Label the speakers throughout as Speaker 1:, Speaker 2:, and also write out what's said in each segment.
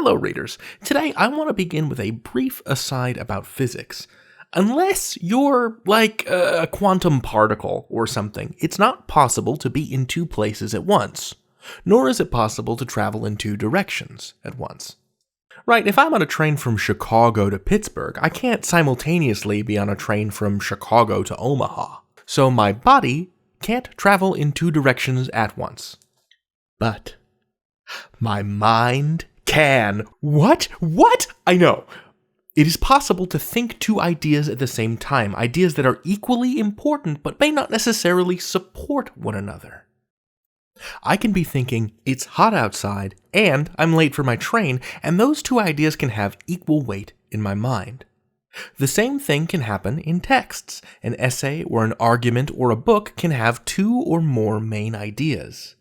Speaker 1: Hello, readers. Today I want to begin with a brief aside about physics. Unless you're like a quantum particle or something, it's not possible to be in two places at once. Nor is it possible to travel in two directions at once. Right, if I'm on a train from Chicago to Pittsburgh, I can't simultaneously be on a train from Chicago to Omaha. So my body can't travel in two directions at once. But my mind can. What? I know. It is possible to think two ideas at the same time, ideas that are equally important but may not necessarily support one another. I can be thinking, it's hot outside, and I'm late for my train, and those two ideas can have equal weight in my mind. The same thing can happen in texts. An essay or an argument or a book can have two or more main ideas.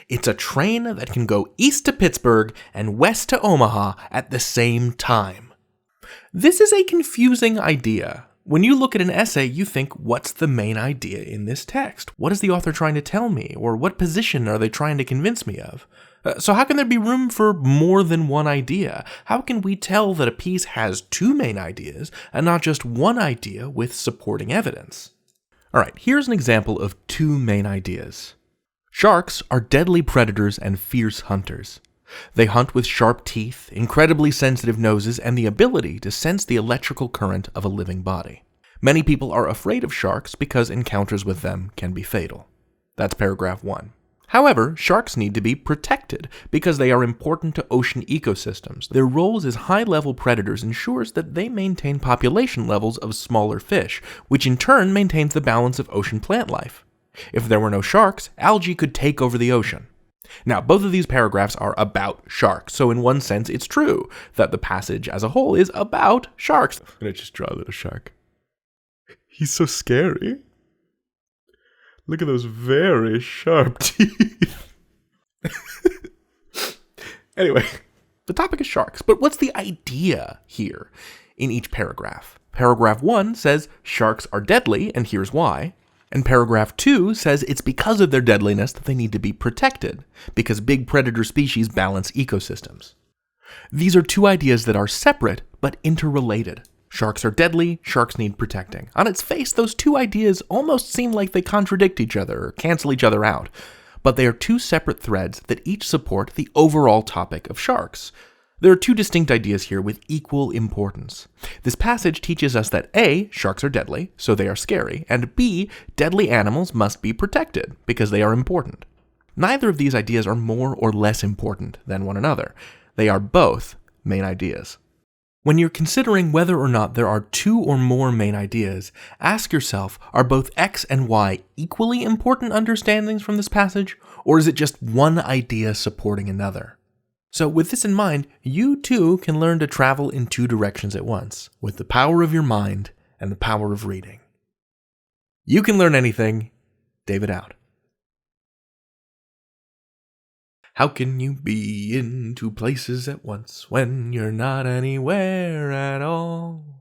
Speaker 1: It's a train that can go east to Pittsburgh and west to Omaha at the same time. This is a confusing idea. When you look at an essay, you think, what's the main idea in this text? What is the author trying to tell me? Or what position are they trying to convince me of? So how can there be room for more than one idea? How can we tell that a piece has two main ideas and not just one idea with supporting evidence? Alright, here's an example of two main ideas. Sharks are deadly predators and fierce hunters. They hunt with sharp teeth, incredibly sensitive noses, and the ability to sense the electrical current of a living body. Many people are afraid of sharks because encounters with them can be fatal. That's paragraph 1. However, sharks need to be protected because they are important to ocean ecosystems. Their roles as high-level predators ensures that they maintain population levels of smaller fish, which in turn maintains the balance of ocean plant life. If there were no sharks, algae could take over the ocean. Now, both of these paragraphs are about sharks, so in one sense it's true that the passage as a whole is about sharks. I'm gonna just draw a little shark. He's so scary. Look at those very sharp teeth. Anyway, the topic is sharks, but what's the idea here in each paragraph? Paragraph 1 says sharks are deadly, and here's why. And paragraph 2 says it's because of their deadliness that they need to be protected, because big predator species balance ecosystems. These are two ideas that are separate but interrelated. Sharks are deadly, sharks need protecting. On its face, those two ideas almost seem like they contradict each other or cancel each other out, but they are two separate threads that each support the overall topic of sharks. There are two distinct ideas here with equal importance. This passage teaches us that A, sharks are deadly, so they are scary, and B, deadly animals must be protected, because they are important. Neither of these ideas are more or less important than one another. They are both main ideas. When you're considering whether or not there are two or more main ideas, ask yourself, are both X and Y equally important understandings from this passage, or is it just one idea supporting another? So with this in mind, you too can learn to travel in two directions at once, with the power of your mind and the power of reading. You can learn anything. David out. How can you be in two places at once when you're not anywhere at all?